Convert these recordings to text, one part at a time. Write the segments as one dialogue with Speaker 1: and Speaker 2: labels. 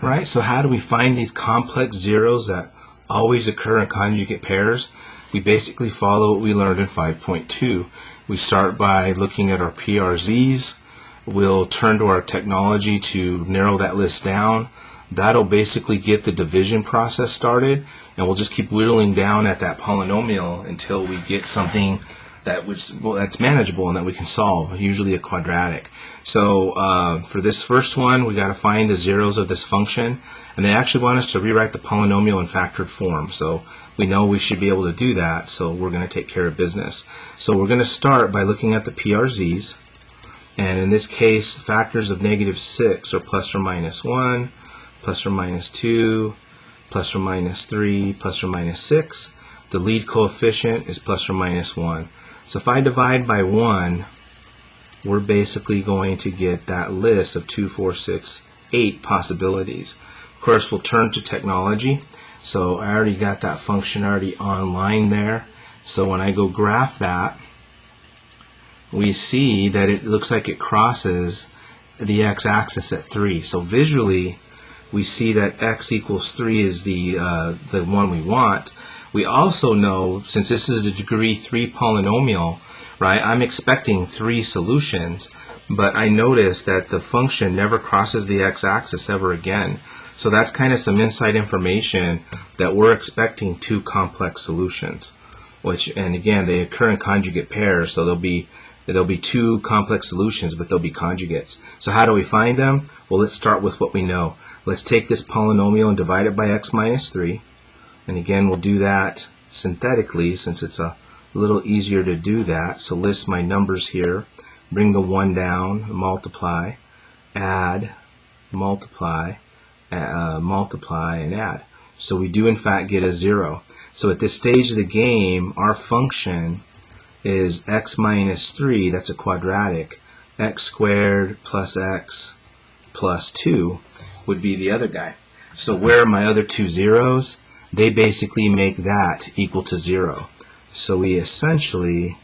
Speaker 1: Right, so how do we find these complex zeros that always occur in conjugate pairs? We basically follow what we learned in 5.2. We start by looking at our PRZs. We'll turn to our technology to narrow that list down. That'll basically get the division process started, and we'll just keep whittling down at that polynomial until we get something that's manageable and that we can solve, usually a quadratic. So for this first one, we got to find the zeros of this function, and they actually want us to rewrite the polynomial in factored form. So we know we should be able to do that, so we're going to take care of business. So we're going to start by looking at the PRZs, and in this case, factors of -6 are plus or minus 1, plus or minus 2, plus or minus 3, plus or minus 6. The lead coefficient is plus or minus 1. So if I divide by 1, we're basically going to get that list of 2, 4, 6, 8 possibilities. Of course, we'll turn to technology. So I already got that function already online there. So when I go graph that, we see that it looks like it crosses the x-axis at 3. So visually, we see that x equals 3 is the one we want. We also know, since this is a degree 3 polynomial, right, I'm expecting 3 solutions, but I notice that the function never crosses the x-axis ever again. So that's kind of some inside information that we're expecting 2 complex solutions, and again, they occur in conjugate pairs, so there'll be 2 complex solutions, but they'll be conjugates. So how do we find them? Well, let's start with what we know. Let's take this polynomial and divide it by x minus 3. And again, we'll do that synthetically since it's a little easier to do that. So list my numbers here, bring the 1 down, multiply, add, multiply, multiply, and add. So we do in fact get a 0. So at this stage of the game, our function is x minus 3, that's a quadratic. X squared plus x plus 2 would be the other guy. So where are my other 2 zeros? They basically make that equal to 0. So we essentially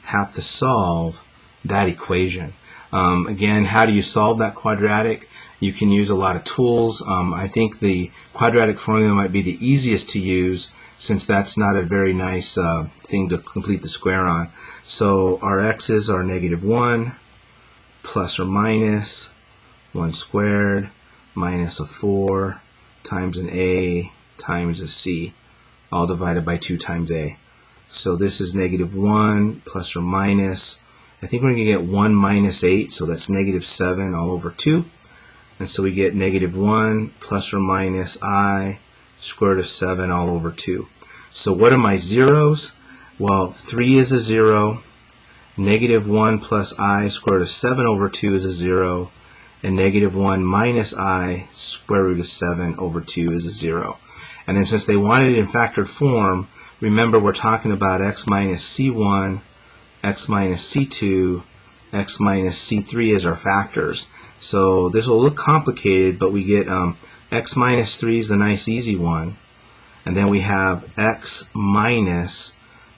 Speaker 1: have to solve that equation. Again, how do you solve that quadratic? You can use a lot of tools. I think the quadratic formula might be the easiest to use since that's not a very nice thing to complete the square on. So our x's are -1 plus or minus 1 squared minus a 4 times an a times a c, all divided by 2 times a. So this is -1 plus or minus, I think we're going to get 1 minus 8, so that's -7 all over 2. And so we get -1 plus or minus I square root of 7 all over 2. So what are my zeros? Well, 3 is a 0, -1 plus I square root of 7 over 2 is a 0, and -1 minus I square root of 7 over 2 is a 0. And then since they wanted it in factored form, remember we're talking about x minus c1, x minus c2, x minus c3 as our factors. So this will look complicated, but we get x minus 3 is the nice easy one. And then we have x minus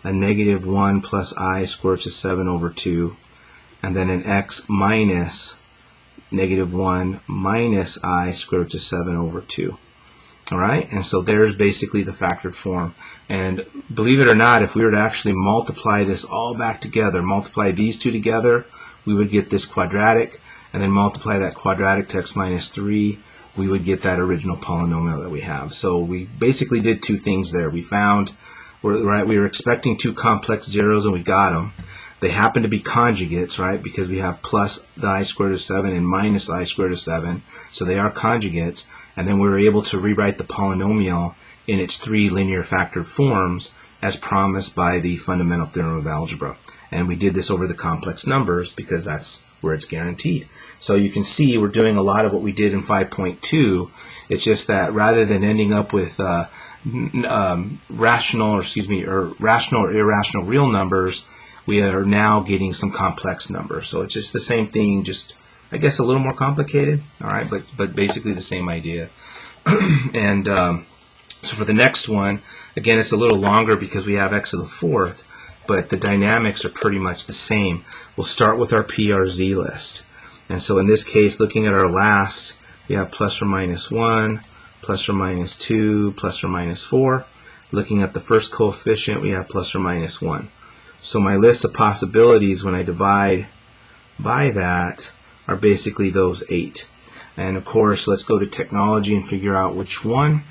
Speaker 1: a -1 plus I square root of 7 over 2. And then an x minus -1 minus I square root of 7 over 2. Alright, and so there's basically the factored form. And believe it or not, if we were to actually multiply this all back together, multiply these two together, we would get this quadratic, and then multiply that quadratic to x minus 3, we would get that original polynomial that we have. So we basically did 2 things there. We found, right, we were expecting 2 complex zeros and we got them. They happen to be conjugates, right, because we have plus the I squared root of 7 and minus the I squared root of 7, so they are conjugates. And then we were able to rewrite the polynomial in its 3 linear factored forms as promised by the fundamental theorem of algebra. And we did this over the complex numbers because that's where it's guaranteed. So you can see we're doing a lot of what we did in 5.2. It's just that rather than ending up with rational or irrational real numbers, we are now getting some complex numbers. So it's just the same thing, just I guess a little more complicated, all right, but basically the same idea. And so for the next one, again, it's a little longer because we have x to the 4th, but the dynamics are pretty much the same. We'll start with our PRZ list. And so in this case, looking at our last you have plus or minus 1, plus or minus 2, plus or minus 4. Looking at the first coefficient, we have plus or minus 1. So my list of possibilities when I divide by that are basically those 8. And of course, let's go to technology and figure out which one.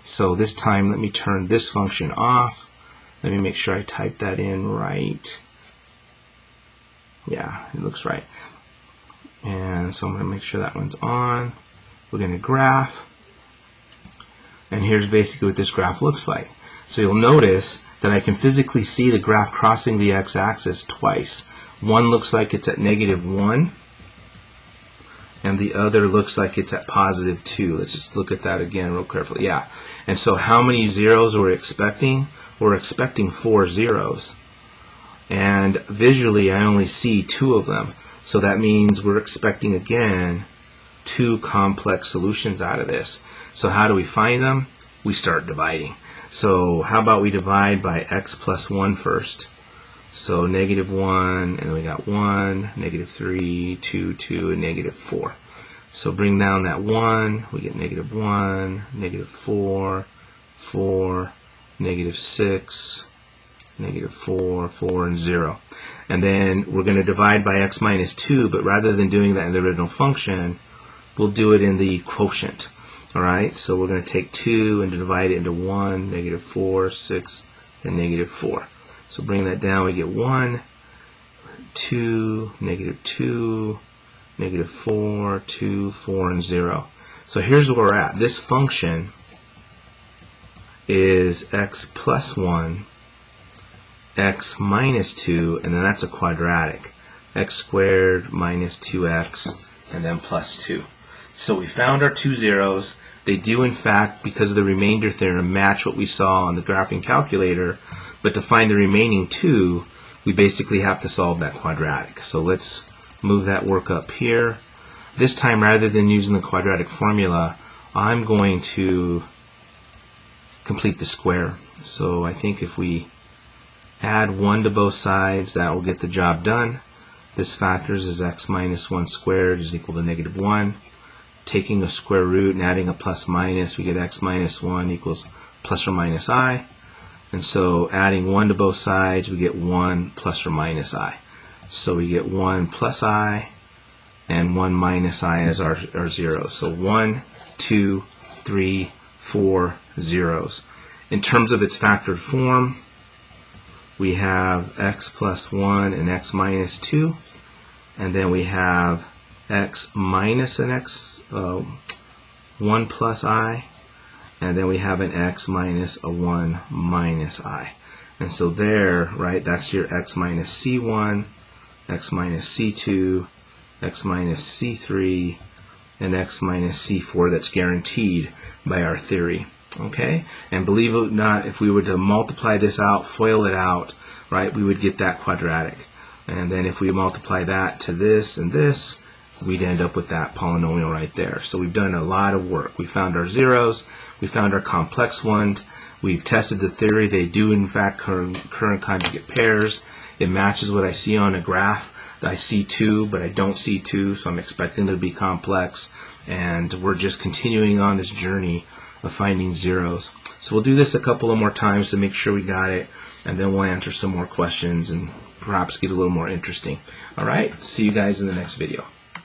Speaker 1: So this time, let me turn this function off. Let me make sure I type that in right. Yeah, it looks right. And so I'm going to make sure that one's on. We're going to graph. And here's basically what this graph looks like. So you'll notice that I can physically see the graph crossing the x-axis twice. One looks like it's at -1, and the other looks like it's at +2. Let's just look at that again real carefully. Yeah. And so how many zeros are we expecting? We're expecting 4 zeros. And visually, I only see 2 of them. So that means we're expecting, again, 2 complex solutions out of this. So how do we find them? We start dividing. So how about we divide by x plus 1 first? So -1, and then we got 1, -3, 2, 2, and -4. So bring down that 1, we get -1, -4, 4, -6, -4, 4, and 0. And then we're going to divide by x minus 2, but rather than doing that in the original function, we'll do it in the quotient. Alright, so we're going to take 2 and divide it into 1, -4, 6, and -4. So bring that down, we get 1, 2, -2, -4, 2, 4, and 0. So here's where we're at. This function is x plus 1, x minus 2, and then that's a quadratic. X squared minus 2x, and then plus 2. So we found our 2 zeros. They do, in fact, because of the remainder theorem, match what we saw on the graphing calculator. But to find the remaining 2, we basically have to solve that quadratic. So let's move that work up here. This time, rather than using the quadratic formula, I'm going to complete the square. So I think if we add 1 to both sides, that will get the job done. This factors as x minus 1 squared is equal to -1. Taking a square root and adding a plus minus, we get x minus 1 equals plus or minus I. And so adding 1 to both sides, we get 1 plus or minus I. So we get 1 plus I and 1 minus I as our zeros. So 1, 2, 3, 4 zeros. In terms of its factored form, we have x plus 1 and x minus 2. And then we have x minus an x, 1 plus I, and then we have an x minus a 1 minus I. And so there, right, that's your x minus c1, x minus c2, x minus c3, and x minus c4 that's guaranteed by our theory. Okay? And believe it or not, if we were to multiply this out, FOIL it out, right, we would get that quadratic. And then if we multiply that to this and this, we'd end up with that polynomial right there. So we've done a lot of work. We found our zeros, we found our complex ones, we've tested the theory. They do in fact occur in conjugate pairs. It matches what I see on a graph. I see 2, but I don't see 2, so I'm expecting it to be complex. And we're just continuing on this journey of finding zeros. So we'll do this a couple of more times to make sure we got it, and then we'll answer some more questions and perhaps get a little more interesting. Alright, see you guys in the next video.